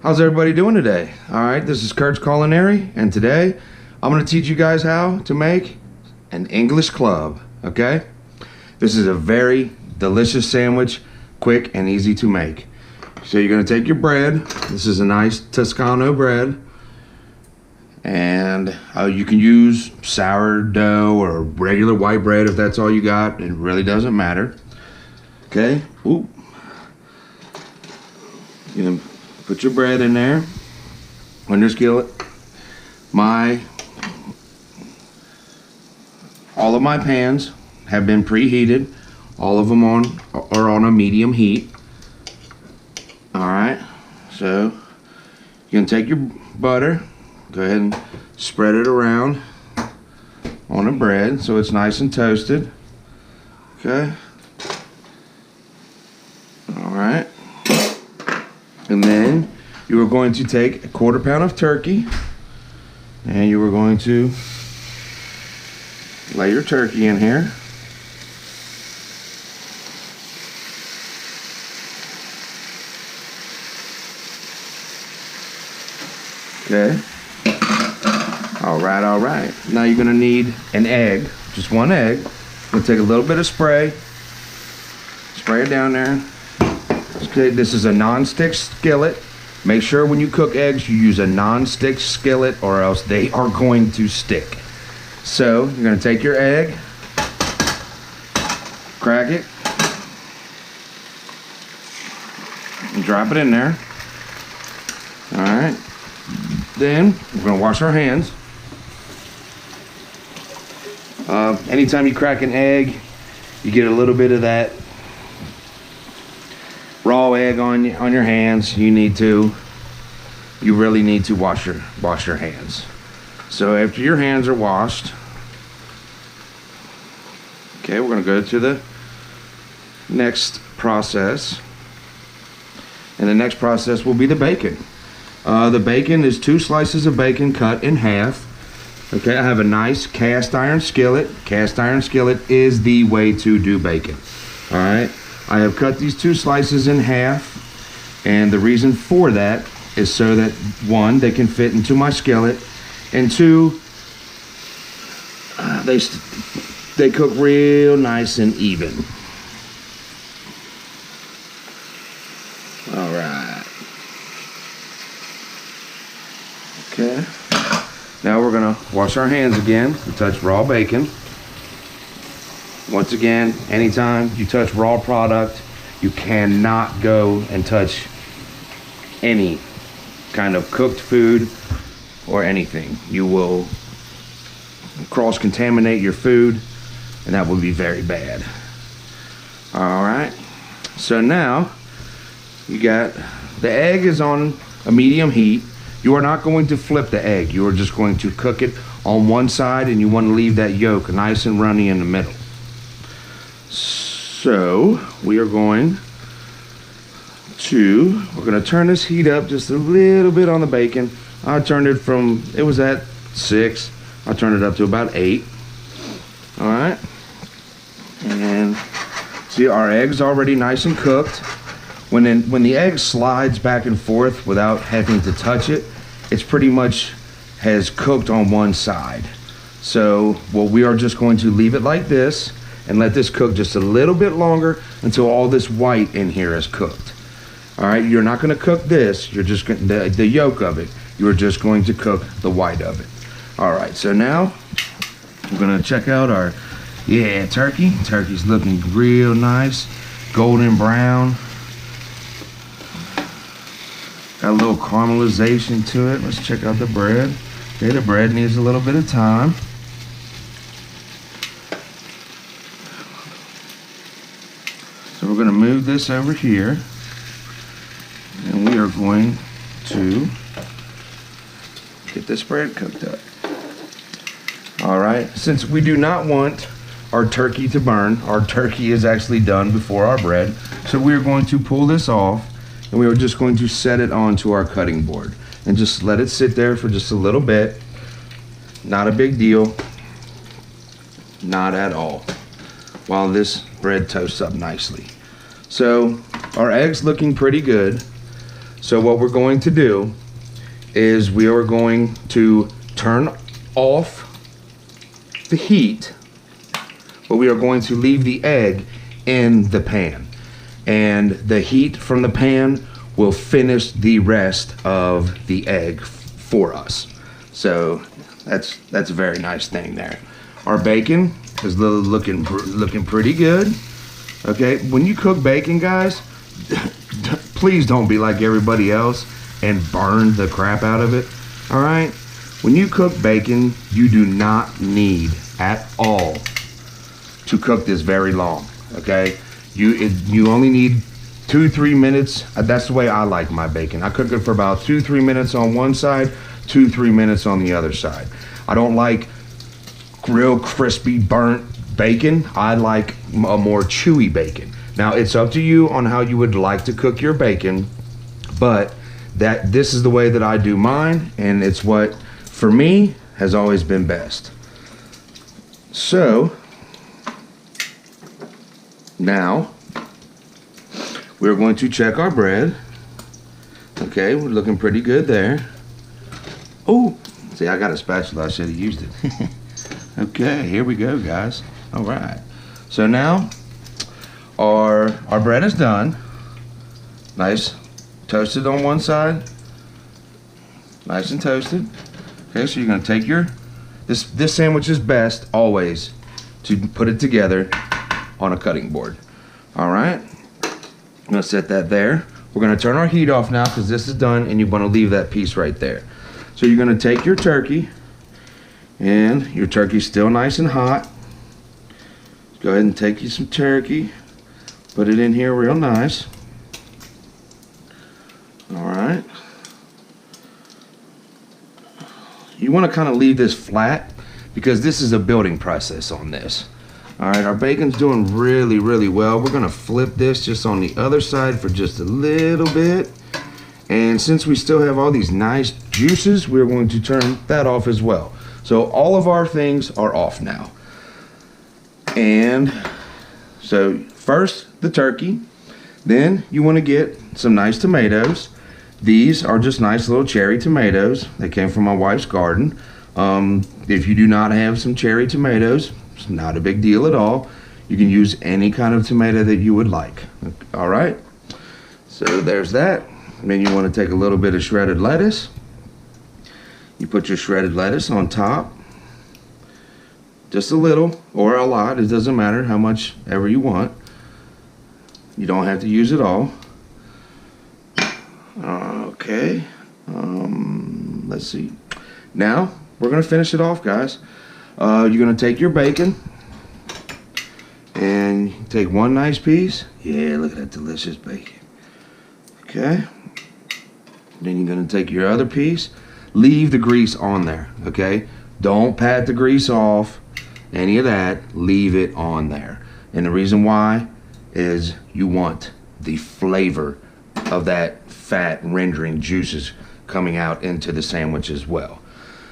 How's everybody doing today? Alright, this is Kurt's Culinary, and today I'm going to teach you guys how to make an English club, okay? This is a very delicious sandwich, quick and easy to make. So you're going to take your bread. This is a nice Tuscano bread, and you can use sourdough or regular white bread if that's all you got. It really doesn't matter. Okay? Ooh. You're going to put your bread in there on your skillet. All of my pans have been preheated. All of them are on a medium heat. Alright, so you're going to take your butter, go ahead and spread it around on the bread so it's nice and toasted. Okay. Alright. And then you are going to take a 1/4 pound of turkey, and you are going to lay your turkey in here. Okay. All right. Now you're gonna need an egg, just one egg. We'll take a little bit of spray it down there. Okay, this is a non-stick skillet. Make sure when you cook eggs you use a non-stick skillet, or else they are going to stick. So you're gonna take your egg, crack it, and drop it in there. All right. Then we're gonna wash our hands. Anytime you crack an egg, you get a little bit of that raw egg on your hands. You really need to wash your hands. So after your hands are washed, okay, we're gonna go to the next process, and the next process will be the bacon. The bacon is 2 slices of bacon cut in half. Okay, I have a nice cast iron skillet. Cast iron skillet is the way to do bacon. All right, I have cut these 2 slices in half, and the reason for that is so that 1, they can fit into my skillet, and 2, they cook real nice and even. All right. Okay. Now we're gonna wash our hands again to touch raw bacon. Once again, anytime you touch raw product, you cannot go and touch any kind of cooked food or anything. You will cross-contaminate your food, and that would be very bad. All right. So now you got the egg is on a medium heat. You are not going to flip the egg. You are just going to cook it on one side, and you want to leave that yolk nice and runny in the middle. So we're going to turn this heat up just a little bit on the bacon. I turned it from, it was at 6. I turned it up to about 8. All right. And see, our egg's already nice and cooked. When the egg slides back and forth without having to touch it, it's pretty much has cooked on one side. So, well, we are just going to leave it like this and let this cook just a little bit longer until all this white in here is cooked. All right, you're not going to cook this. You're just going the yolk of it. You're just going to cook the white of it. All right, so now we're going to check out our turkey. Turkey's looking real nice, golden brown. Got a little caramelization to it. Let's check out the bread. Okay, the bread needs a little bit of time. So we're going to move this over here, and we are going to get this bread cooked up. All right, since we do not want our turkey to burn, our turkey is actually done before our bread, so we are going to pull this off, and we are just going to set it onto our cutting board and just let it sit there for just a little bit. Not a big deal, not at all, while this bread toasts up nicely. So our egg's looking pretty good. So what we're going to do is we are going to turn off the heat, but we are going to leave the egg in the pan, and the heat from the pan will finish the rest of the egg for us. So that's a very nice thing there. Our bacon is looking pretty good. Okay, when you cook bacon, guys, please don't be like everybody else and burn the crap out of it. All right, when you cook bacon, you do not need at all to cook this very long. Okay, you only need 2-3 minutes. That's the way I like my bacon. I cook it for about 2-3 minutes on one side, 2-3 minutes on the other side. I don't like real crispy burnt bacon. I like a more chewy bacon. Now it's up to you on how you would like to cook your bacon, but this is the way that I do mine, and it's what for me has always been best. So now we're going to check our bread. Okay, we're looking pretty good there. Oh, see, I got a spatula. I should have used it. Okay, here we go, guys. All right. So now our bread is done. Nice, toasted on one side. Nice and toasted. Okay, so you're gonna take this sandwich is best always to put it together on a cutting board. All right. I'm gonna set that there. We're gonna turn our heat off now because this is done, and you want to leave that piece right there. So you're gonna take your turkey, and your turkey's still nice and hot. Go ahead and take you some turkey, put it in here real nice. All right. You want to kind of leave this flat because this is a building process on this. All right, our bacon's doing really, really well. We're gonna flip this just on the other side for just a little bit. And since we still have all these nice juices, we're going to turn that off as well. So all of our things are off now. And so first the turkey, then you wanna get some nice tomatoes. These are just nice little cherry tomatoes. They came from my wife's garden. If you do not have some cherry tomatoes, it's not a big deal at all. You can use any kind of tomato that you would like. All right, so there's that. And then you want to take a little bit of shredded lettuce. You put your shredded lettuce on top. Just a little or a lot, it doesn't matter how much ever you want. You don't have to use it all. Okay, let's see. Now we're gonna finish it off, guys. You're gonna take your bacon and take one nice piece. Yeah, look at that delicious bacon. Okay. Then you're gonna take your other piece. Leave the grease on there, okay? Don't pat the grease off, any of that. Leave it on there. And the reason why is you want the flavor of that fat rendering juices coming out into the sandwich as well.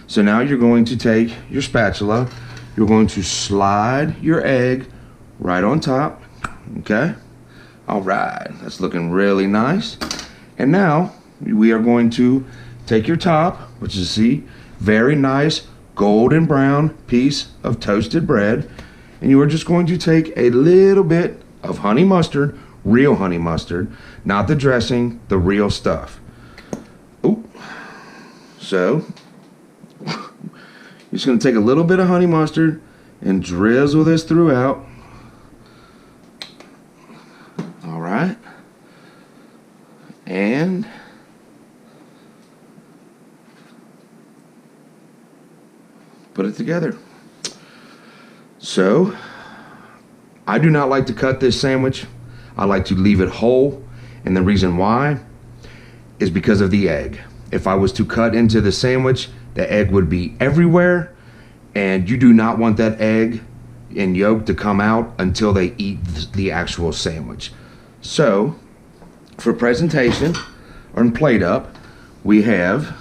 So now you're going to take your spatula, you're going to slide your egg right on top, okay? All right, that's looking really nice. And now we are going to take your top, which is, see, very nice golden brown piece of toasted bread, and you are just going to take a little bit of honey mustard, real honey mustard, not the dressing, the real stuff. Ooh. So you're just going to take a little bit of honey mustard and drizzle this throughout. All right. And put it together. So I do not like to cut this sandwich. I like to leave it whole. And the reason why is because of the egg. If I was to cut into the sandwich, the egg would be everywhere, and you do not want that egg and yolk to come out until they eat the actual sandwich. So for presentation or plate up, we have,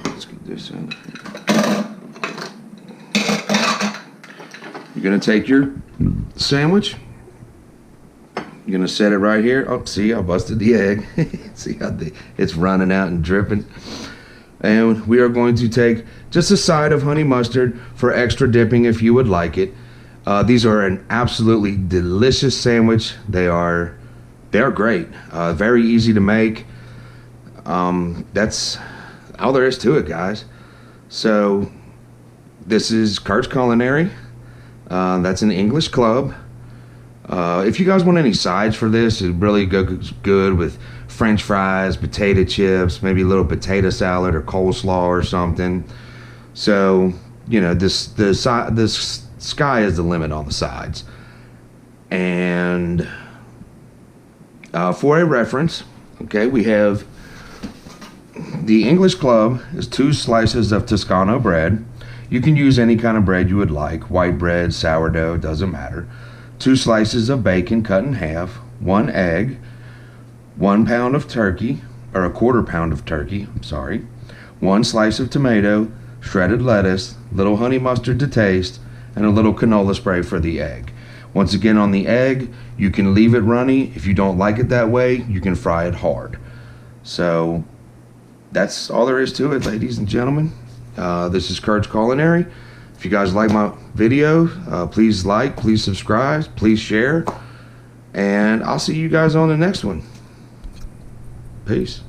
let's get this in. You're gonna take your sandwich, You're gonna set it right here. Oh, see, I busted the egg. See how it's running out and dripping. And we are going to take just a side of honey mustard for extra dipping if you would like it. These are an absolutely delicious sandwich. They're great. Very easy to make. That's all there is to it, guys. So this is Kurt's Culinary. That's an English club. If you guys want any sides for this, it really goes good with French fries, potato chips, maybe a little potato salad or coleslaw or something. So, you know, this sky is the limit on the sides. And for a reference, okay, we have the English club is 2 slices of Tuscano bread. You can use any kind of bread you would like, white bread, sourdough, doesn't matter. 2 slices of bacon cut in half, 1 egg, 1 pound of turkey, or 1/4 pound of turkey, I'm sorry, 1 slice of tomato, shredded lettuce, little honey mustard to taste, and a little canola spray for the egg. Once again, on the egg, you can leave it runny. If you don't like it that way, you can fry it hard. So that's all there is to it, ladies and gentlemen. This is Kurt's Culinary. If you guys like my video, please like, please subscribe, please share, and I'll see you guys on the next one. Peace.